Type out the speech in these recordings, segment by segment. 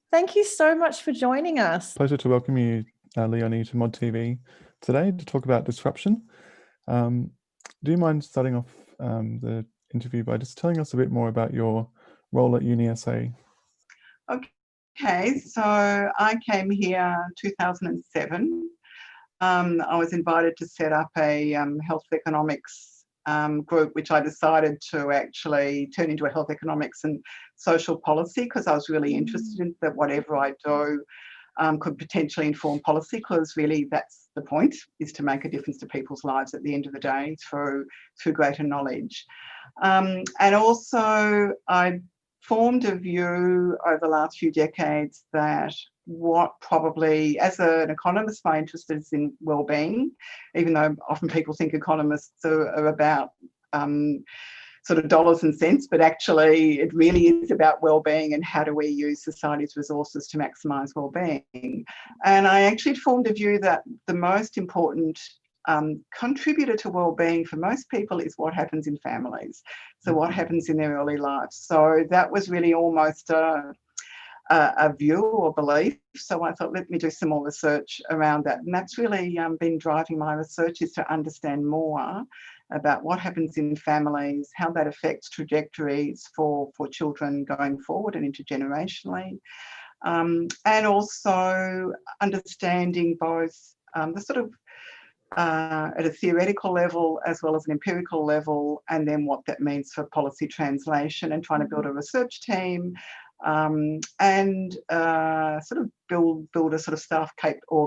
Thank you so much for joining us. Pleasure to welcome you, Leonie, to Mod TV today to talk about disruption. Do you mind starting off the interview by just telling us a bit more about your role at UniSA? Okay, so I came here 2007. I was invited to set up a health economics group, which I decided to actually turn into a health economics and social policy, because I was really interested in that whatever I do could potentially inform policy, because really that's the point, is to make a difference to people's lives at the end of the day through greater knowledge. And also I formed a view over the last few decades that what probably, as an economist, my interest is in well-being, even though often people think economists are about sort of dollars and cents, but actually it really is about well-being and how do we use society's resources to maximise well-being. And I actually formed a view that the most important contributor to well-being for most people is what happens in families. So what happens in their early lives. So that was really almost a view or belief. So I thought, let me do some more research around that. And that's really been driving my research, is to understand more about what happens in families, how that affects trajectories for children going forward and intergenerationally. And also understanding both the sort of at a theoretical level as well as an empirical level, and then what that means for policy translation, and trying to build a research team and sort of build a sort of staff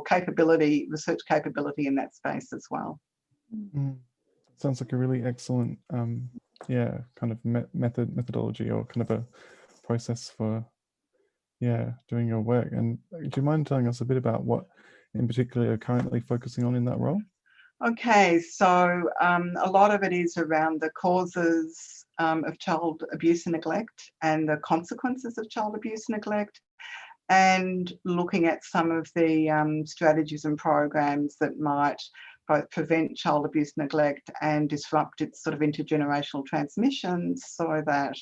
capability, research capability in that space as well. Sounds like a really excellent, kind of methodology, or kind of a process for, doing your work. And do you mind telling us a bit about what in particular you're currently focusing on in that role? Okay, so a lot of it is around the causes of child abuse and neglect, and the consequences of child abuse and neglect, and looking at some of the strategies and programs that might both prevent child abuse and neglect and disrupt its sort of intergenerational transmissions, so that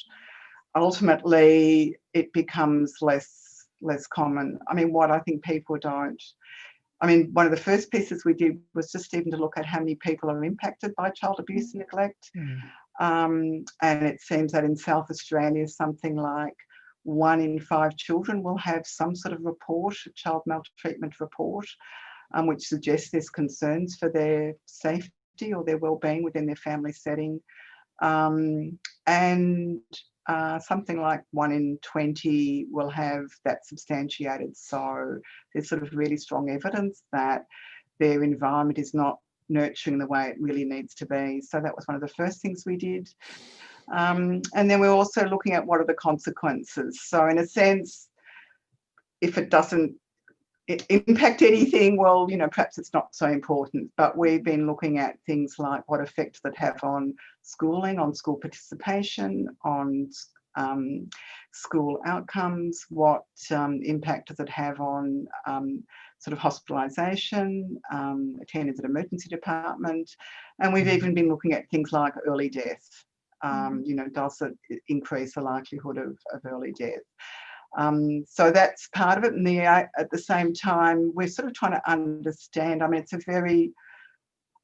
ultimately it becomes less common. I mean, what I think people don't, one of the first pieces we did was just even to look at how many people are impacted by child abuse and neglect. And it seems that in South Australia, something like 1 in 5 children will have some sort of report, a child maltreatment report, which suggests there's concerns for their safety or their well-being within their family setting. And something like 1 in 20 will have that substantiated. So there's sort of really strong evidence that their environment is not nurturing the way it really needs to be. So that was one of the first things we did. And then we're also looking at what are the consequences. So in a sense, if it doesn't impact anything, well, perhaps it's not so important. But we've been looking at things like what effect that have on schooling, on school participation, on school outcomes, what impact does it have on sort of hospitalisation, attendance at emergency department. And we've even been looking at things like early death. Does it increase the likelihood of early death? So that's part of it. And at the same time, we're sort of trying to understand, it's a very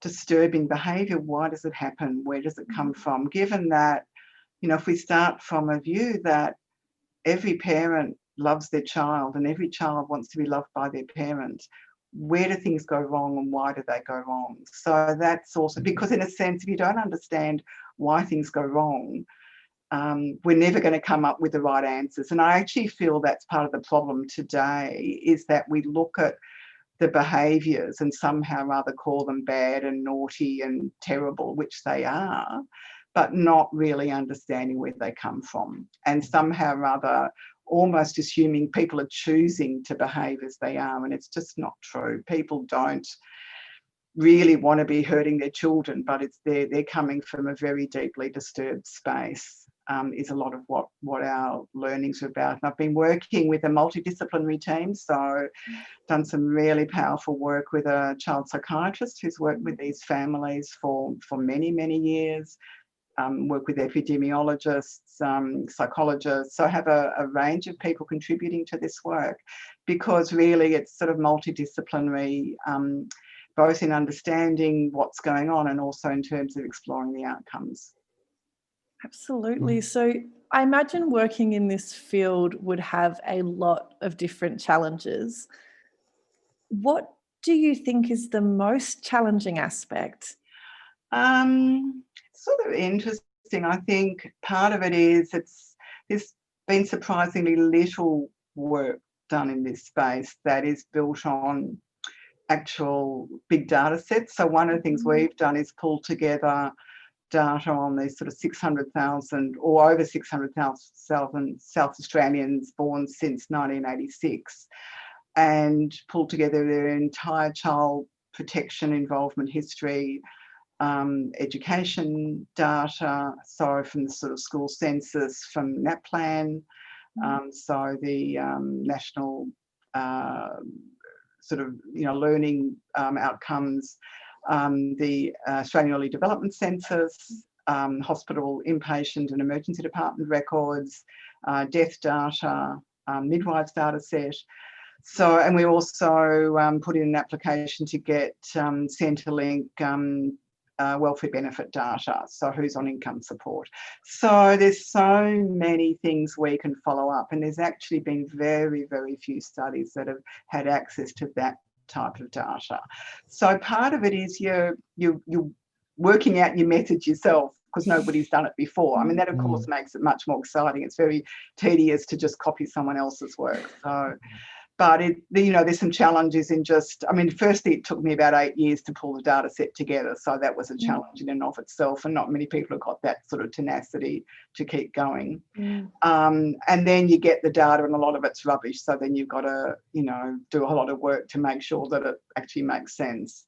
disturbing behaviour. Why does it happen? Where does it come from? Given that, if we start from a view that every parent loves their child and every child wants to be loved by their parent, where do things go wrong and why do they go wrong? So that's also, because in a sense, if you don't understand why things go wrong, we're never going to come up with the right answers. And I actually feel that's part of the problem today, is that we look at the behaviours and somehow rather call them bad and naughty and terrible, which they are, but not really understanding where they come from, and somehow rather almost assuming people are choosing to behave as they are, and it's just not true. People don't really want to be hurting their children, but they're coming from a very deeply disturbed space. Is a lot of what our learnings are about. And I've been working with a multidisciplinary team, so done some really powerful work with a child psychiatrist who's worked with these families for many, many years, work with epidemiologists, psychologists, so have a range of people contributing to this work, because really it's sort of multidisciplinary, both in understanding what's going on and also in terms of exploring the outcomes. Absolutely. So I imagine working in this field would have a lot of different challenges. What do you think is the most challenging aspect? Sort of interesting. I think part of it is there's been surprisingly little work done in this space that is built on actual big data sets. So one of the things we've done is pull together data on these sort of 600,000 or over 600,000 South Australians born since 1986, and pull together their entire child protection involvement history, education data, so from the sort of school census, from NAPLAN, so the national sort of learning outcomes, the Australian Early Development Census, hospital inpatient and emergency department records, death data, midwives data set. So, and we also put in an application to get Centrelink welfare benefit data, so who's on income support. So there's so many things we can follow up, and there's actually been very, very few studies that have had access to that type of data. So part of it is you're working out your method yourself, because nobody's done it before. I mean, that of course makes it much more exciting. It's very tedious to just copy someone else's work. So, but there's some challenges in just, I mean, firstly, it took me about 8 years to pull the data set together. So that was a challenge in and of itself, and not many people have got that sort of tenacity to keep going. And then you get the data and a lot of it's rubbish. So then you've got to, do a whole lot of work to make sure that it actually makes sense.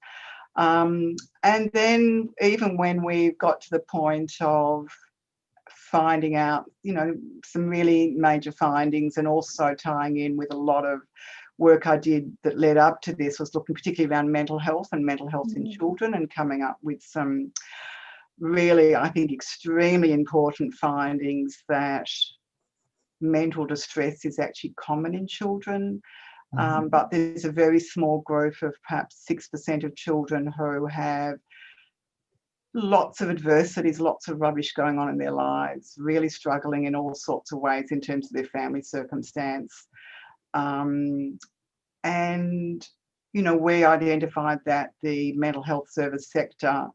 And then even when we've got to the point of finding out, some really major findings, and also tying in with a lot of work I did that led up to this, was looking particularly around mental health and mental health in children, and coming up with some really, I think, extremely important findings that mental distress is actually common in children. But there's a very small group of perhaps 6% of children who have lots of adversities, lots of rubbish going on in their lives, really struggling in all sorts of ways in terms of their family circumstance. And, we identified that the mental health service sector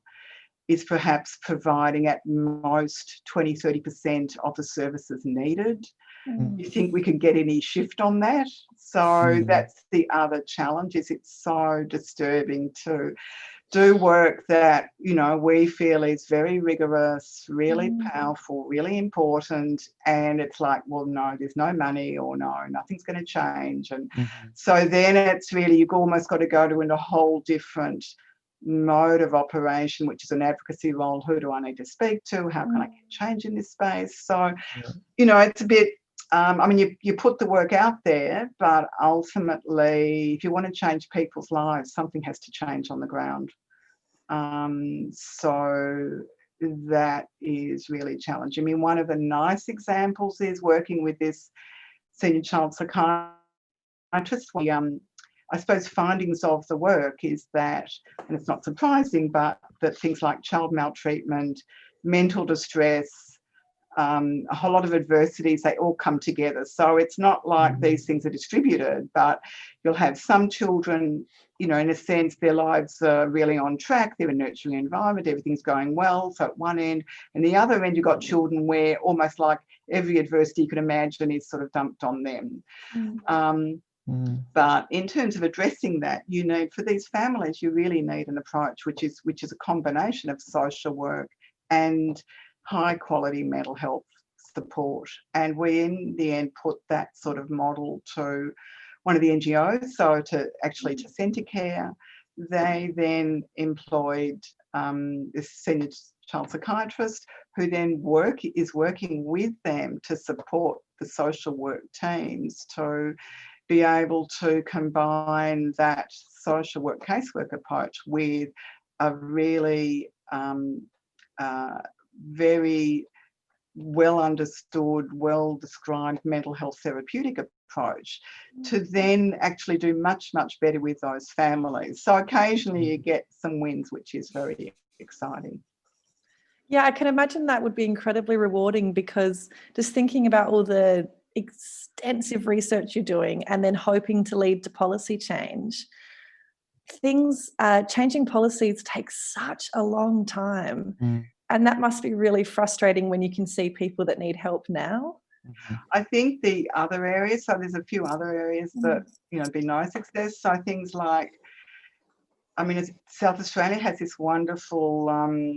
is perhaps providing at most 20-30% of the services needed. You think we can get any shift on that? So that's the other challenge, is it's so disturbing to do work that, we feel is very rigorous, really powerful, really important, and it's like, well, no, there's no money, or no, nothing's going to change. And so then it's really, you've almost got to go to a whole different mode of operation, which is an advocacy role. Who do I need to speak to? How can I get change in this space? So, it's a bit, you put the work out there, but ultimately, if you want to change people's lives, something has to change on the ground. So that is really challenging. I mean, one of the nice examples is working with this senior child psychiatrist. I suppose findings of the work is that, and it's not surprising, but that things like child maltreatment, mental distress, a whole lot of adversities, they all come together. So it's not like these things are distributed, but you'll have some children, in a sense, their lives are really on track, they're in a nurturing environment, everything's going well, so at one end. And the other end, you've got children where almost like every adversity you can imagine is sort of dumped on them. But in terms of addressing that, for these families, you really need an approach which is a combination of social work and high quality mental health support. And we in the end put that sort of model to one of the NGOs, so to Centre Care. They then employed this senior child psychiatrist, who then is working with them to support the social work teams to be able to combine that social work casework approach with a really very well understood, well described mental health therapeutic approach to then actually do much, much better with those families. So occasionally you get some wins, which is very exciting. Yeah, I can imagine that would be incredibly rewarding, because just thinking about all the extensive research you're doing and then hoping to lead to policy change, changing policies takes such a long time. And that must be really frustrating when you can see people that need help now. I think the other areas, so there's a few other areas that, been no success. So things like, I mean, South Australia has this wonderful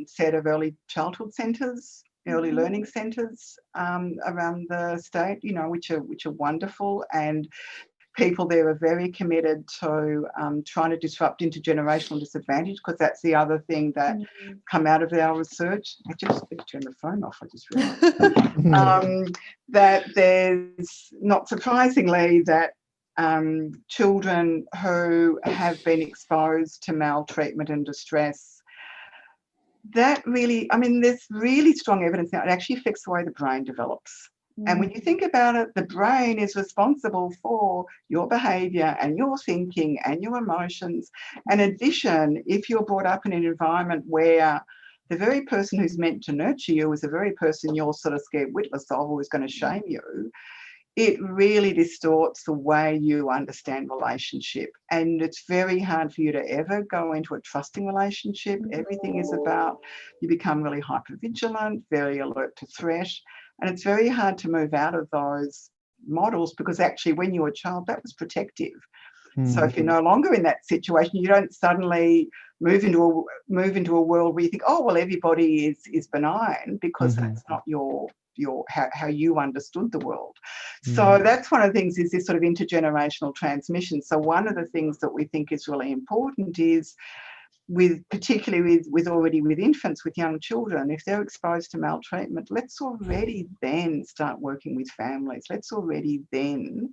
set of early childhood centres, early learning centres around the state, which are wonderful, and people there are very committed to trying to disrupt intergenerational disadvantage, because that's the other thing that come out of our research. I just turned the phone off, I just realised. That there's, not surprisingly, that children who have been exposed to maltreatment and distress, that really, I mean, there's really strong evidence now it actually affects the way the brain develops. And when you think about it, the brain is responsible for your behaviour and your thinking and your emotions. And in addition, if you're brought up in an environment where the very person who's meant to nurture you is the very person you're sort of scared witless of, or is going to shame you, it really distorts the way you understand relationship. And it's very hard for you to ever go into a trusting relationship. Everything is about, you become really hypervigilant, very alert to threat. And it's very hard to move out of those models, because actually when you were a child, that was protective. So if you're no longer in that situation, you don't suddenly move into a world where you think, oh, well, everybody is benign, because that's not your how you understood the world. So that's one of the things, is this sort of intergenerational transmission. So one of the things that we think is really important is, particularly with infants, with young children, if they're exposed to maltreatment, let's already then start working with families. Let's already then.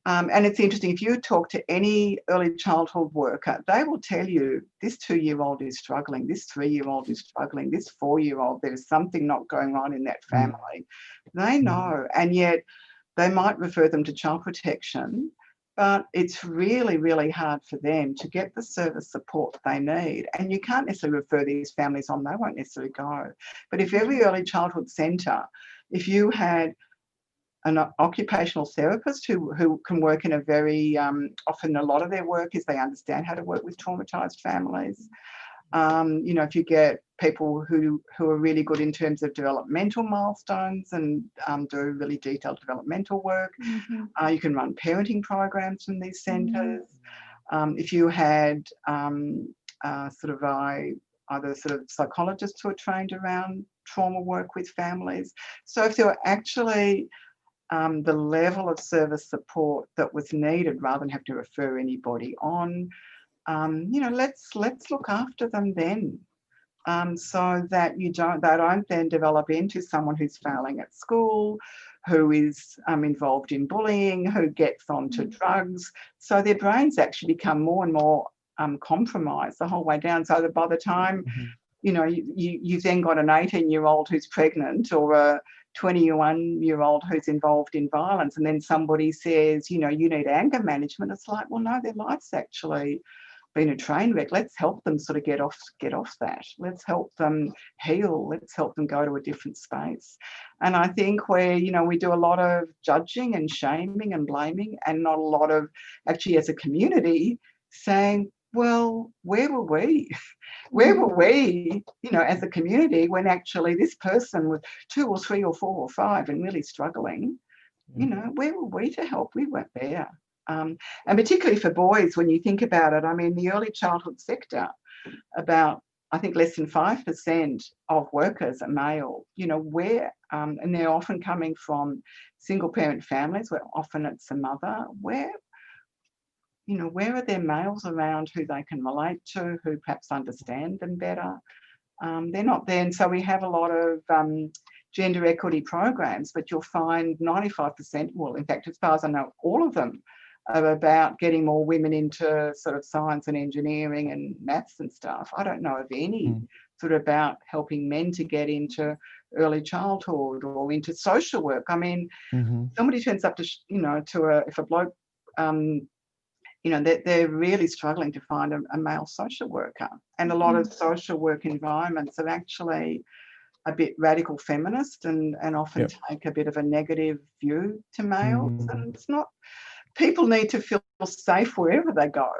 And it's interesting, if you talk to any early childhood worker, they will tell you this 2-year-old is struggling, this 3-year-old is struggling, this 4-year-old, there's something not going on in that family. They know, and yet they might refer them to child protection, but it's really, really hard for them to get the service support they need. And you can't necessarily refer these families on, they won't necessarily go. But if every early childhood centre, if you had an occupational therapist who can work in a very, often a lot of their work is they understand how to work with traumatised families. If you get people who are really good in terms of developmental milestones and do really detailed developmental work, you can run parenting programs from these centres. If you had either sort of psychologists who are trained around trauma work with families. So if there were actually the level of service support that was needed, rather than have to refer anybody on, let's look after them then, so that they don't then develop into someone who's failing at school, who is involved in bullying, who gets onto drugs. So their brains actually become more and more compromised the whole way down, so that by the time you've then got an 18-year-old who's pregnant, or a 21-year-old who's involved in violence, and then somebody says, you need anger management. It's like, well, no, their life's actually been a train wreck. Let's help them sort of get off that. Let's help them heal. Let's help them go to a different space. And I think we do a lot of judging and shaming and blaming, and not a lot of actually as a community saying, well, where were we? Where were we, as a community, when actually this person was 2 or 3 or 4 or 5 and really struggling? Where were we to help? We weren't there. And particularly for boys, when you think about it, I mean, the early childhood sector, about, I think, less than 5% of workers are male, and they're often coming from single parent families where often it's a mother. Where are there males around who they can relate to, who perhaps understand them better? They're not there. And so we have a lot of gender equity programs, but you'll find 95%, well, in fact, as far as I know, all of them are about getting more women into sort of science and engineering and maths and stuff. I don't know of any sort of about helping men to get into early childhood or into social work. I mean, somebody turns up to, if a bloke, they're really struggling to find a male social worker. And a lot of social work environments are actually a bit radical feminist and often take a bit of a negative view to males. And it's not, people need to feel safe wherever they go,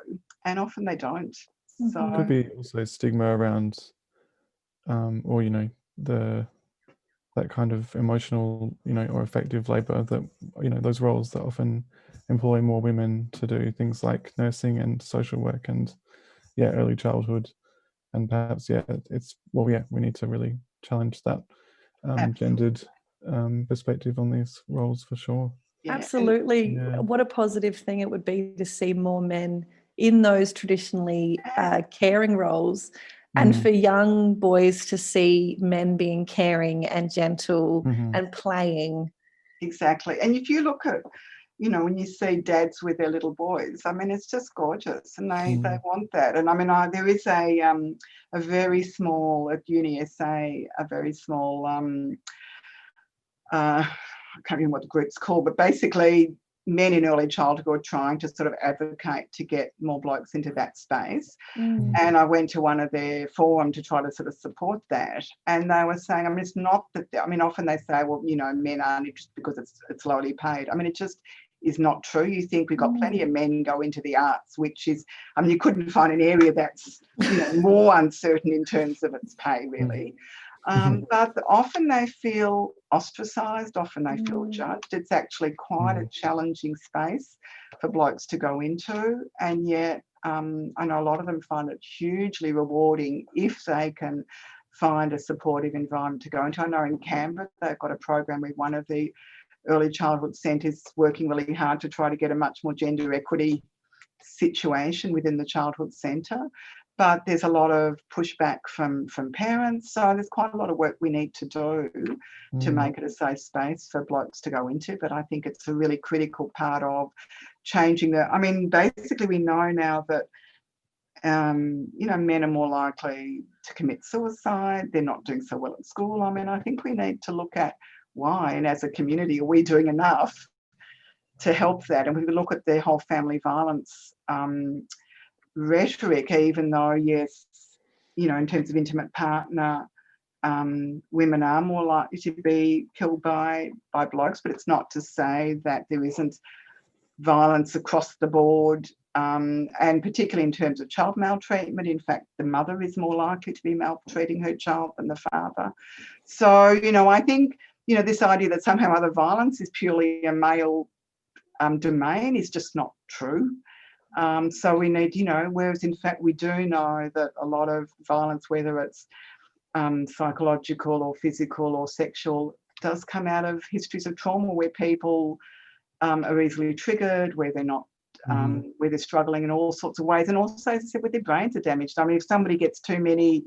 and often they don't. So could be also stigma around, or that kind of emotional, or effective labour that, those roles that often employ more women to do things like nursing and social work and early childhood, and perhaps we need to really challenge that gendered perspective on these roles for sure. Absolutely. What a positive thing it would be to see more men in those traditionally caring roles, and for young boys to see men being caring and gentle and playing. Exactly. And if you look at, when you see dads with their little boys, I mean, it's just gorgeous, and they want that. And I mean, there is a very small, at Uni SA, a very small, I can't remember what the group's called, but basically men in early childhood trying to sort of advocate to get more blokes into that space. And I went to one of their forum to try to sort of support that. And they were saying, I mean, it's not that, often they say, well, men aren't interested because it's lowly paid. I mean, it just is not true. You think we've got plenty of men go into the arts, which is, I mean, you couldn't find an area that's more uncertain in terms of its pay, really. But often they feel ostracised, often they feel judged. It's actually quite a challenging space for blokes to go into, and yet I know a lot of them find it hugely rewarding if they can find a supportive environment to go into. I know in Canberra they've got a program with one of the early childhood centres working really hard to try to get a much more gender equity situation within the childhood centre. But there's a lot of pushback from parents. So there's quite a lot of work we need to do to make it a safe space for blokes to go into. But I think it's a really critical part of changing basically we know now that, men are more likely to commit suicide. They're not doing so well at school. I mean, I think we need to look at why, and as a community, are we doing enough to help that? And we look at the whole family violence rhetoric, even though, yes, in terms of intimate partner, women are more likely to be killed by blokes, but it's not to say that there isn't violence across the board, and particularly in terms of child maltreatment. In fact, the mother is more likely to be maltreating her child than the father. So, I think, this idea that somehow other violence is purely a male domain is just not true. So we need, whereas in fact we do know that a lot of violence, whether it's psychological or physical or sexual, does come out of histories of trauma where people are easily triggered, where they're not, where they're struggling in all sorts of ways. And also, as I said, where their brains are damaged. I mean, if somebody gets too many,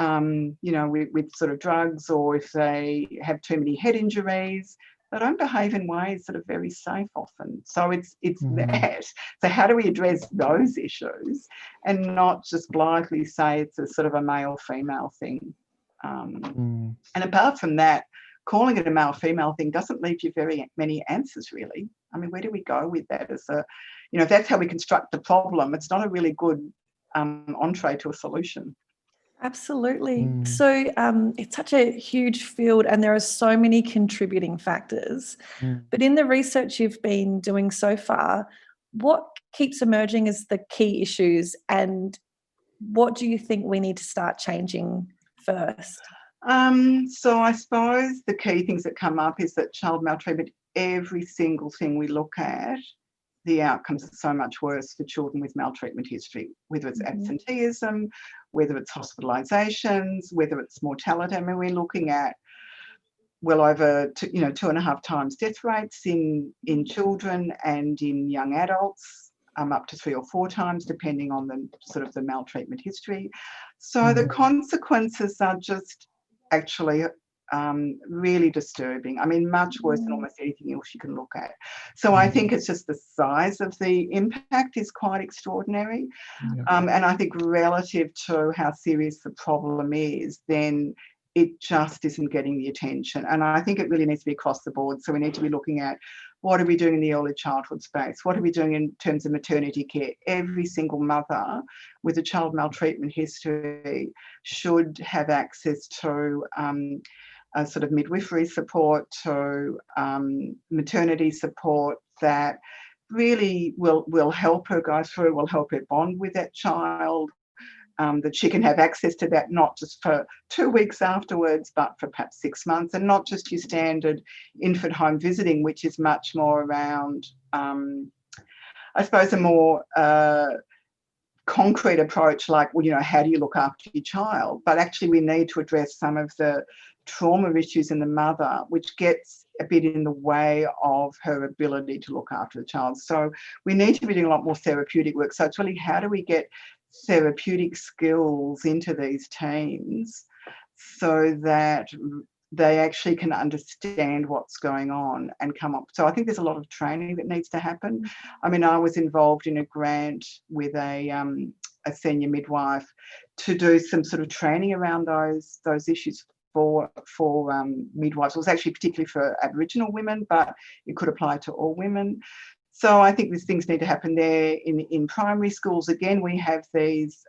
with sort of drugs, or if they have too many head injuries, they don't behave in ways that are very safe often. So it's that. So how do we address those issues and not just blithely say it's a sort of a male-female thing? And apart from that, calling it a male-female thing doesn't leave you very many answers, really. I mean, where do we go with that? As a, if that's how we construct the problem, it's not a really good entree to a solution. Absolutely. So it's such a huge field, and there are so many contributing factors. But in the research you've been doing so far, what keeps emerging as the key issues, and what do you think we need to start changing first? So I suppose the key things that come up is that child maltreatment, every single thing we look at, the outcomes are so much worse for children with maltreatment history, whether it's absenteeism, whether it's hospitalisations, whether it's mortality. I mean, we're looking at well over 2.5 times death rates in children and in young adults, up to 3 or 4 times, depending on the sort of the maltreatment history. So the consequences are just actually really disturbing. I mean, much worse than almost anything else you can look at. So I think it's just the size of the impact is quite extraordinary. Yeah. And I think relative to how serious the problem is, then it just isn't getting the attention. And I think it really needs to be across the board. So we need to be looking at what are we doing in the early childhood space? What are we doing in terms of maternity care? Every single mother with a child maltreatment history should have access to a sort of midwifery support, to maternity support that really will help her go through, will help her bond with that child, that she can have access to that not just for 2 weeks afterwards, but for perhaps 6 months, and not just your standard infant home visiting, which is much more around, I suppose, a more concrete approach like, well, you know, how do you look after your child? But actually we need to address some of the trauma issues in the mother, which gets a bit in the way of her ability to look after the child. So we need to be doing a lot more therapeutic work. So it's really, how do we get therapeutic skills into these teams so that they actually can understand what's going on and come up. So I think there's a lot of training that needs to happen. I mean, I was involved in a grant with a senior midwife to do some sort of training around those issues for midwives. It was actually particularly for Aboriginal women, but it could apply to all women. So I think these things need to happen there. In primary schools, again, we have these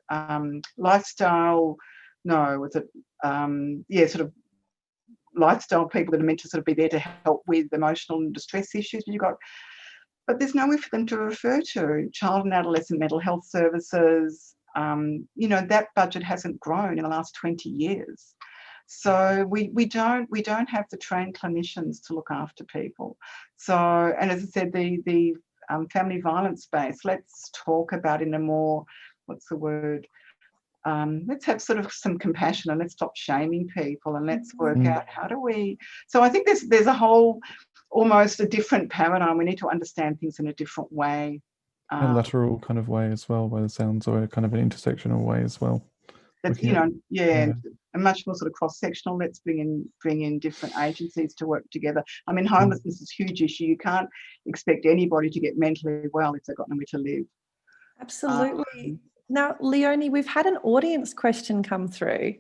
lifestyle people that are meant to sort of be there to help with emotional and distress issues. But there's nowhere for them to refer to. Child and adolescent mental health services, you know, that budget hasn't grown in the last 20 years. So we don't have the trained clinicians to look after people. So, and as I said, the family violence space, let's talk about in a more, what's the word? Let's have sort of some compassion, and let's stop shaming people, and let's work out how do we. So I think there's a whole, almost a different paradigm. We need to understand things in a different way. A lateral kind of way as well, by the sounds, or a kind of an intersectional way as well. That's, you know, a much more sort of cross-sectional. Let's bring in different agencies to work together. I mean, homelessness is a huge issue. You can't expect anybody to get mentally well if they've got nowhere to live. Absolutely. Now, Leonie, we've had an audience question come through,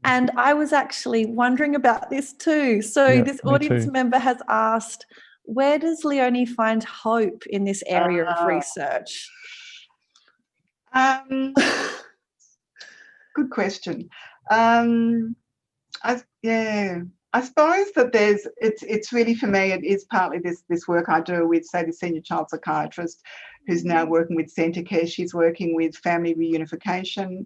and I was actually wondering about this too. So this audience member has asked, where does Leonie find hope in this area of research? Good question. I suppose that it's really, for me, it is partly this work I do with, say, the senior child psychiatrist who's now working with centre care. She's working with family reunification,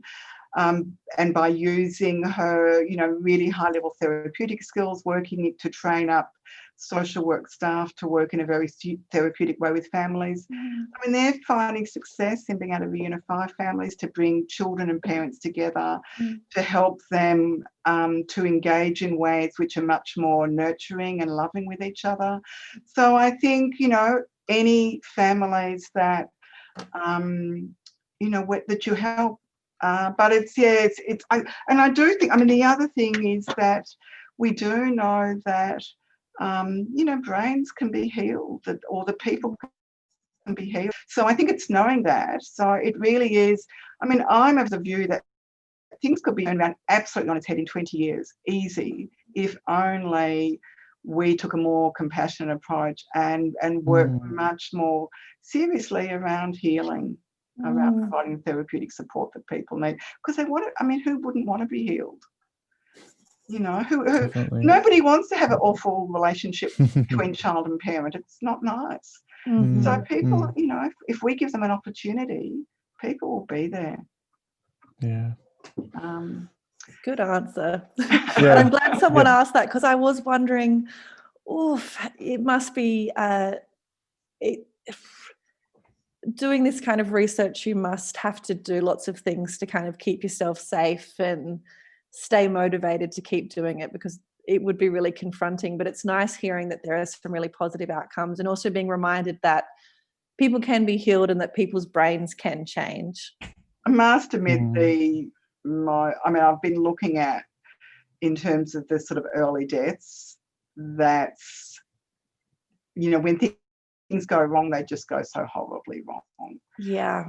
and by using her, you know, really high-level therapeutic skills, working to train up social work staff to work in a very therapeutic way with families. I mean, they're finding success in being able to reunify families, to bring children and parents together, to help them to engage in ways which are much more nurturing and loving with each other. So I think, you know, any families that, you know, that you help, but I do think, I mean, the other thing is that we do know that, you know, brains can be healed, or the people can be healed. So I think it's knowing that. So it really is, I mean, I'm of the view that things could be turned around absolutely on its head in 20 years, easy, if only we took a more compassionate approach and worked much more seriously around healing, around providing therapeutic support that people need. Because they want it, I mean, who wouldn't want to be healed? You know, nobody wants to have an awful relationship between child and parent. It's not nice. So people, you know, if we give them an opportunity, people will be there. Yeah. Good answer. I'm glad someone asked that, because I was wondering, it must be doing this kind of research, you must have to do lots of things to kind of keep yourself safe and stay motivated to keep doing it, because it would be really confronting. But it's nice hearing that there are some really positive outcomes, and also being reminded that people can be healed and that people's brains can change. I must admit, I mean, I've been looking at in terms of the sort of early deaths, that's, when things go wrong, they just go so horribly wrong. Yeah.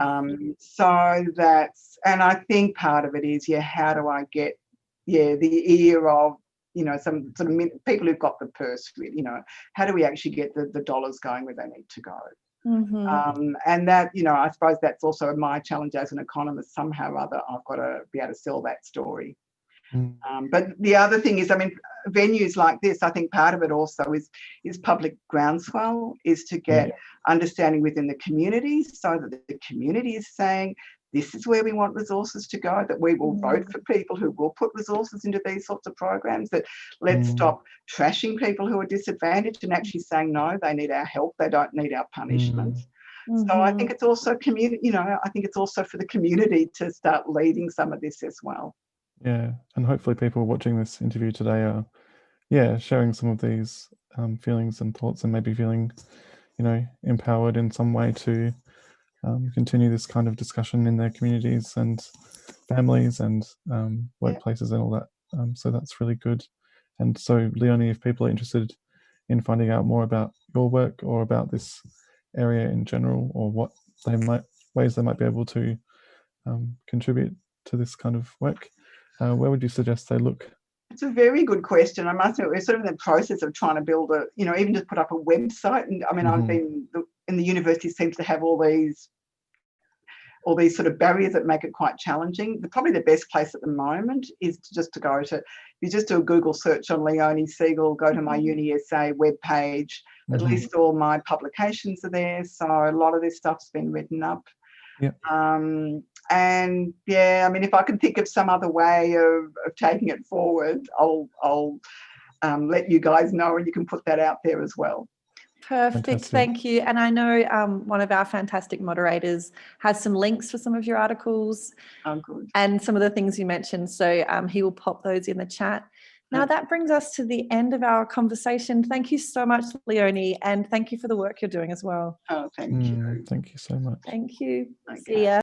So that's, and I think part of it is, how do I get, the ear of, some sort of people who've got the purse, how do we actually get the dollars going where they need to go? And that, I suppose that's also my challenge as an economist. Somehow or other, I've got to be able to sell that story. But the other thing is, venues like this, I think part of it also is public groundswell, is to get understanding within the community, so that the community is saying, this is where we want resources to go, that we will vote for people who will put resources into these sorts of programs, that let's stop trashing people who are disadvantaged and actually saying, no, they need our help, they don't need our punishment. So I think it's also I think it's also for the community to start leading some of this as well. Yeah, and hopefully people watching this interview today are, sharing some of these feelings and thoughts, and maybe feeling, empowered in some way to continue this kind of discussion in their communities and families and workplaces and all that. So that's really good. And so, Leonie, if people are interested in finding out more about your work or about this area in general, or what ways they might be able to contribute to this kind of work, where would you suggest they look? It's a very good question. I must admit, we're sort of in the process of trying to build a, even just put up a website. And I've been in the university seems to have all these sort of barriers that make it quite challenging. Probably the best place at the moment is to go to, you just do a Google search on Leonie Segal, go to my Uni SA webpage. At least all my publications are there. So a lot of this stuff's been written up. And if I can think of some other way of taking it forward, I'll let you guys know, and you can put that out there as well. Perfect. Fantastic. Thank you. And I know one of our fantastic moderators has some links for some of your articles and some of the things you mentioned. So he will pop those in the chat. Now that brings us to the end of our conversation. Thank you so much, Leonie, and thank you for the work you're doing as well. Oh, thank you. Thank you so much. Thank you. Okay. See ya.